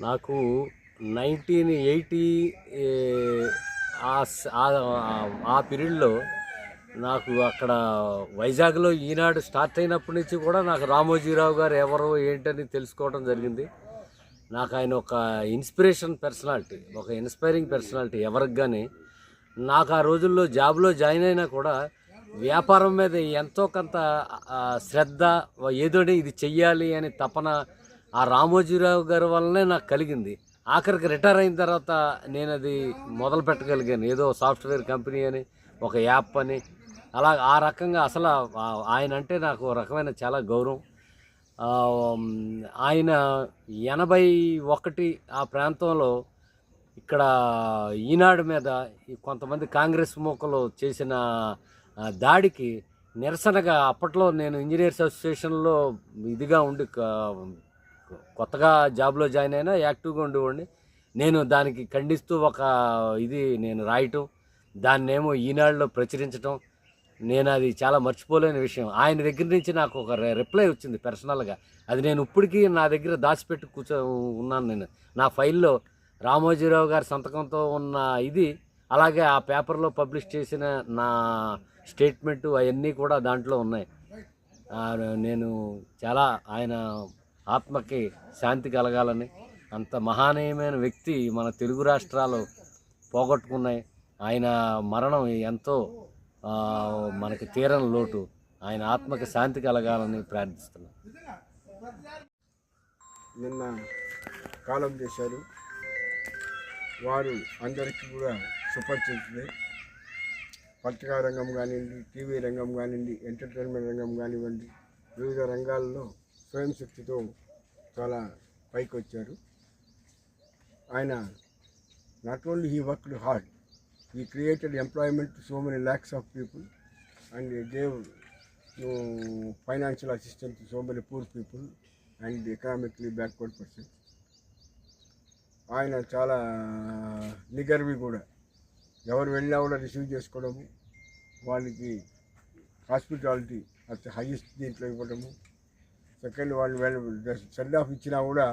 నాకు 1980 ఆ పీరియడ్లో నాకు అక్కడ వైజాగ్లో ఈనాడు స్టార్ట్ అయినప్పటి నుంచి కూడా నాకు రామోజీరావు గారు ఎవరు ఏంటని తెలుసుకోవడం జరిగింది. నాకు ఆయన ఒక ఇన్స్పిరేషన్ పర్సనాలిటీ, ఒక ఇన్స్పైరింగ్ పర్సనాలిటీ ఎవరికి కానీ. నాకు ఆ రోజుల్లో జాబ్లో జాయిన్ అయినా కూడా వ్యాపారం మీద ఎంతో కొంత శ్రద్ధ, ఏదోని ఇది చెయ్యాలి అని తపన ఆ రామోజీరావు గారి వల్లనే నాకు కలిగింది. ఆఖరికి రిటైర్ అయిన తర్వాత నేను అది మొదలు పెట్టగలిగాను. ఏదో సాఫ్ట్వేర్ కంపెనీ అని, ఒక యాప్ అని, అలా ఆ రకంగా అసలు ఆయన అంటే నాకు ఒక రకమైన చాలా గౌరవం. ఆయన 81 ఆ ప్రాంతంలో ఇక్కడ ఈనాడు మీద కొంతమంది కాంగ్రెస్ మూకలు చేసిన దాడికి నిరసనగా అప్పట్లో నేను ఇంజనీర్స్ అసోసియేషన్లో ఇదిగా ఉండి కొత్తగా జాబ్లో జాయిన్ అయినా యాక్టివ్గా ఉండేవాడిని. నేను దానికి ఖండిస్తూ ఒక నేను రాయటం, దాన్నేమో ఈనాడులో ప్రచురించడం, నేను అది చాలా మర్చిపోలేని విషయం. ఆయన దగ్గర నుంచి నాకు ఒక రిప్లై వచ్చింది పర్సనల్గా. అది నేను ఇప్పటికీ నా దగ్గర దాచిపెట్టి ఉన్నాను. నేను నా ఫైల్లో రామోజీరావు గారి సంతకంతో ఉన్న అలాగే ఆ పేపర్లో పబ్లిష్ చేసిన నా స్టేట్మెంటు అవన్నీ కూడా దాంట్లో ఉన్నాయి. నేను చాలా ఆయన ఆత్మకి శాంతి కలగాలని, అంత మహానీయమైన వ్యక్తి మన తెలుగు రాష్ట్రాలు పోగొట్టుకున్నాయి. ఆయన మరణం ఎంతో మనకి తీరని లోటు. ఆయన ఆత్మకి శాంతి కలగాలని ప్రార్థిస్తున్నాను. నిన్న కాలం చేశారు. వారు అందరికీ కూడా సుపరిచితులే. పత్రికా రంగం కానివ్వండి, టీవీ రంగం కానివ్వండి, ఎంటర్టైన్మెంట్ రంగం కానివ్వండి, వివిధ రంగాల్లో స్వయం శక్తితో చాలా పైకి వచ్చారు. ఆయన not only he worked hard, he created employment to so many lakhs of people and he gave financial assistance to so many poor people and economically backward persons. ఆయన చాలా నిగర్వి కూడా. ఎవరు వెళ్ళినా కూడా రిసీవ్ చేసుకోవడము, వాళ్ళకి హాస్పిటాలిటీ అట్ హైయెస్ట్ దీంట్లో ఇవ్వడము. సెకండ్ వాళ్ళు సెండ్ ఆఫ్ ఇచ్చినా కూడా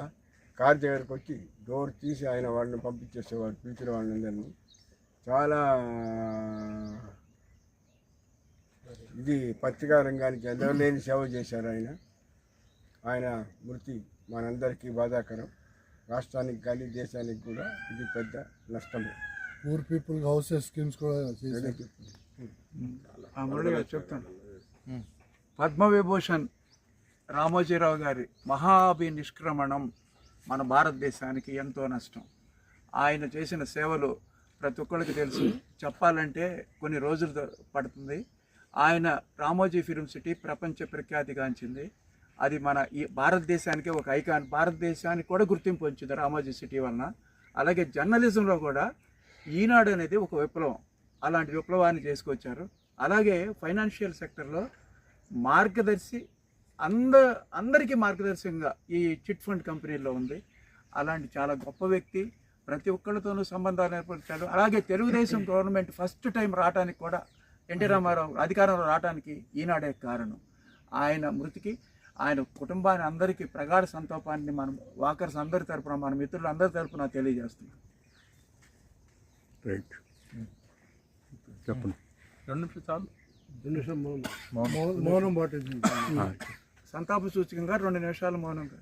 కార్ దగ్గరకు వచ్చి డోర్ తీసి ఆయన వాళ్ళని పంపించేసేవారు, పిలిచిన వాళ్ళందరినీ. చాలా పత్రికా రంగానికి ఎదవలేని సేవ చేశారు ఆయన. ఆయన మృతి మనందరికీ బాధాకరం. రాష్ట్రానికి కానీ దేశానికి కూడా ఇది పెద్ద నష్టమే. పూర్ పీపుల్ హౌసెస్ స్కీమ్స్ కూడా చెప్తాను. పద్మవిభూషణ్ రామోజీరావు గారి మహాభినిష్క్రమణం మన భారతదేశానికి ఎంతో నష్టం. ఆయన చేసిన సేవలు ప్రతి ఒక్కరికి తెలుసు. చెప్పాలంటే కొన్ని రోజులు పడుతుంది. ఆయన రామోజీ ఫిల్మ్ సిటీ ప్రపంచ ప్రఖ్యాతిగాంచింది. అది మన ఈ భారతదేశానికి ఒక ఐకాన్, భారతదేశానికి కూడా గుర్తింపు వచ్చింది రామోజీ సిటీ వలన. అలాగే జర్నలిజంలో కూడా ఈనాడు అనేది ఒక విప్లవం, అలాంటి విప్లవాన్ని చేసుకొచ్చారు. అలాగే ఫైనాన్షియల్ సెక్టర్లో మార్గదర్శి, అందరికీ మార్గదర్శకంగా ఈ చిట్ ఫండ్ కంపెనీల్లో ఉంది. అలాంటి చాలా గొప్ప వ్యక్తి. ప్రతి ఒక్కరితోనూ సంబంధాలు ఏర్పరిచారు. అలాగే తెలుగుదేశం గవర్నమెంట్ ఫస్ట్ టైం రావడానికి కూడా ఎన్టీ రామారావు అధికారంలో రావడానికి ఈనాడే కారణం. ఆయన మృతికి ఆయన కుటుంబాన్ని అందరికీ ప్రగాఢ సంతాపాన్ని మనం వాకర్స్ అందరి తరపున, మన మిత్రులు అందరి తరపున తెలియజేస్తున్నాం. రైట్, చెప్పండి. 2 నిమిషాలు చాలు. 2 నిమిషం మౌనం పాటించింది. సంతాప సూచకంగా 2 నిమిషాలు మౌనంగా.